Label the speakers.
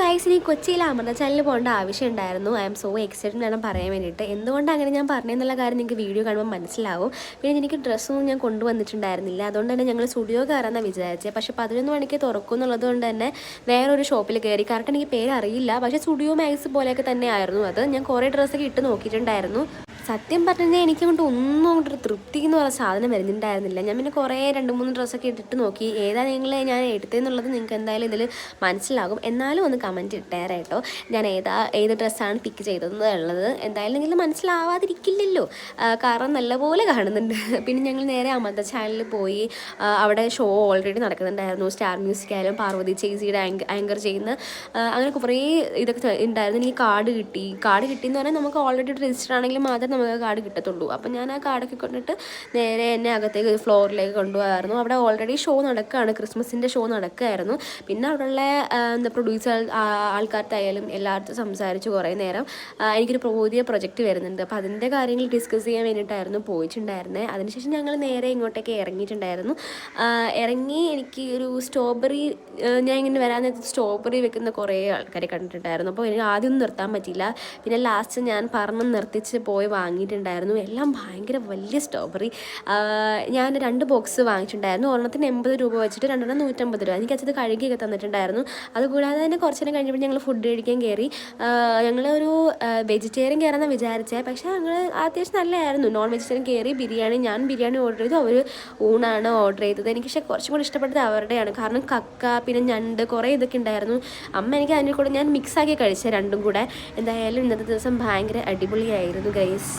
Speaker 1: Guys, ഇനി കൊച്ചിയിൽ അമൃത ചാനലിൽ പോകേണ്ട ആവശ്യമുണ്ടായിരുന്നു. ഐ എം സോ എക്സൈറ്റഡ് വേണം പറയാൻ വേണ്ടിയിട്ട്. എന്തുകൊണ്ട് അങ്ങനെ ഞാൻ പറഞ്ഞെന്നുള്ള കാര്യം നിങ്ങൾക്ക് വീഡിയോ കാണുമ്പോൾ മനസ്സിലാവും. പിന്നെ എനിക്ക് ഡ്രസ്സൊന്നും ഞാൻ കൊണ്ടുവന്നിട്ടുണ്ടായിരുന്നില്ല. അതുകൊണ്ട് തന്നെ ഞങ്ങൾ സ്റ്റുഡിയോ കയറാമെന്നാണ് വിചാരിച്ചത്. പക്ഷേ 11 മണിക്ക് തുറക്കും എന്നുള്ളത് കൊണ്ട് തന്നെ വേറൊരു ഷോപ്പിൽ കയറി. കറക്റ്റ് എനിക്ക് പേര് അറിയില്ല, പക്ഷേ സ്റ്റുഡിയോ മാക്സ് പോലെയൊക്കെ തന്നെ ആയിരുന്നു അത്. ഞാൻ കുറേ ഡ്രസ്സൊക്കെ ഇട്ട് നോക്കിയിട്ടുണ്ടായിരുന്നു. സത്യം പറഞ്ഞാൽ എനിക്കങ്ങോട്ട് ഒന്നും അങ്ങോട്ടൊരു തൃപ്തി എന്ന് പറഞ്ഞ സാധനം വരുന്നുണ്ടായിരുന്നില്ല. ഞാൻ പിന്നെ കുറേ 2-3 ഡ്രസ്സൊക്കെ ഇട്ടിട്ട് നോക്കി. ഏതാ ഞാൻ എടുത്തതെന്നുള്ളത് നിങ്ങൾക്ക് എന്തായാലും ഇതിൽ മനസ്സിലാകും. എന്നാലും ഒന്ന് കമൻറ്റ് ഇട്ടേരെ കേട്ടോ, ഞാൻ ഏത് ഡ്രസ്സാണ് പിക്ക് ചെയ്തതെന്നുള്ളത്. എന്തായാലും നിങ്ങൾ മനസ്സിലാവാതിരിക്കില്ലല്ലോ, കാരണം നല്ലപോലെ കാണുന്നുണ്ട്. പിന്നെ ഞങ്ങൾ നേരെ അമൃത ചാനലിൽ പോയി. അവിടെ ഷോ ഓൾറെഡി നടക്കുന്നുണ്ടായിരുന്നു. സ്റ്റാർ മ്യൂസിക് ആയാലും പാർവതി ചേച്ചിയുടെ ആങ്കർ ചെയ്യുന്ന അങ്ങനെ കുറേ ഇതൊക്കെ ഉണ്ടായിരുന്നു. എനിക്ക് കാർഡ് കിട്ടിയെന്ന് പറഞ്ഞാൽ നമുക്ക് ഓൾറെഡി രജിസ്റ്റർ ആണെങ്കിൽ മാത്രമേ നമുക്ക് കാർഡ് കിട്ടത്തുള്ളൂ. അപ്പം ഞാൻ ആ കാർഡൊക്കെ കൊണ്ടിട്ട് നേരെ എന്നെ അകത്തേക്ക് ഫ്ലോറിലേക്ക് കൊണ്ടുപോകായിരുന്നു. അവിടെ ഓൾറെഡി ഷോ നടക്കുകയാണ്, ക്രിസ്മസിൻ്റെ ഷോ നടക്കുകയായിരുന്നു. പിന്നെ അവിടെയുള്ള പ്രൊഡ്യൂസർ ആൾക്കാർക്കായാലും എല്ലായിടത്തും സംസാരിച്ച് കുറേ നേരം. എനിക്കൊരു പുതിയ പ്രൊജക്റ്റ് വരുന്നുണ്ട്, അപ്പോൾ അതിൻ്റെ കാര്യങ്ങൾ ഡിസ്കസ് ചെയ്യാൻ വേണ്ടിയിട്ടായിരുന്നു പോയിട്ടുണ്ടായിരുന്നത്. അതിനുശേഷം ഞങ്ങൾ നേരെ ഇങ്ങോട്ടേക്ക് ഇറങ്ങിയിട്ടുണ്ടായിരുന്നു. ഇറങ്ങി എനിക്ക് ഒരു സ്ട്രോബെറി, ഞാൻ ഇങ്ങനെ വരാൻ നേരത്ത് സ്ട്രോബെറി വെക്കുന്ന കുറേ ആൾക്കാരെ കണ്ടിട്ടുണ്ടായിരുന്നു. അപ്പോൾ എനിക്ക് ആദ്യമൊന്നും നിർത്താൻ പറ്റിയില്ല. പിന്നെ ലാസ്റ്റ് ഞാൻ പറഞ്ഞ് നിർത്തിച്ച് പോയി വാങ്ങിയിട്ടുണ്ടായിരുന്നു. എല്ലാം ഭയങ്കര വലിയ സ്ട്രോബെറി. ഞാൻ 2 ബോക്സ് വാങ്ങിച്ചിട്ടുണ്ടായിരുന്നു. ഒരെണ്ണത്തിന് 80 രൂപ വെച്ചിട്ട് 2 150 രൂപ. എനിക്കത് കഴുകിയൊക്കെ തന്നിട്ടുണ്ടായിരുന്നു. അതുകൂടാതെ തന്നെ കുറച്ച് നേരം കഴിഞ്ഞപ്പോൾ ഞങ്ങൾ ഫുഡ് കഴിക്കാൻ കയറി. ഞങ്ങളൊരു വെജിറ്റേറിയൻ കയറാമെന്ന് വിചാരിച്ചത്, പക്ഷേ ഞങ്ങൾ അത്യാവശ്യം നല്ലതായിരുന്നു. നോൺ വെജിറ്റേറിയൻ കയറി. ഞാൻ ബിരിയാണി ഓർഡർ ചെയ്തു, അവർ ഊണാണ് ഓർഡർ ചെയ്തത്. എനിക്ക് പക്ഷേ കുറച്ചും കൂടി ഇഷ്ടപ്പെട്ടത് അവരുടെയാണ്. കാരണം കക്ക, പിന്നെ ഞണ്ട്, കുറേ ഇതൊക്കെ ഉണ്ടായിരുന്നു. അമ്മ എനിക്ക് അതിൻ്റെ കൂടെ ഞാൻ മിക്സാക്കി കഴിച്ചത് രണ്ടും കൂടെ. എന്തായാലും ഇന്നത്തെ ദിവസം ഭയങ്കര അടിപൊളിയായിരുന്നു ഗൈസ്.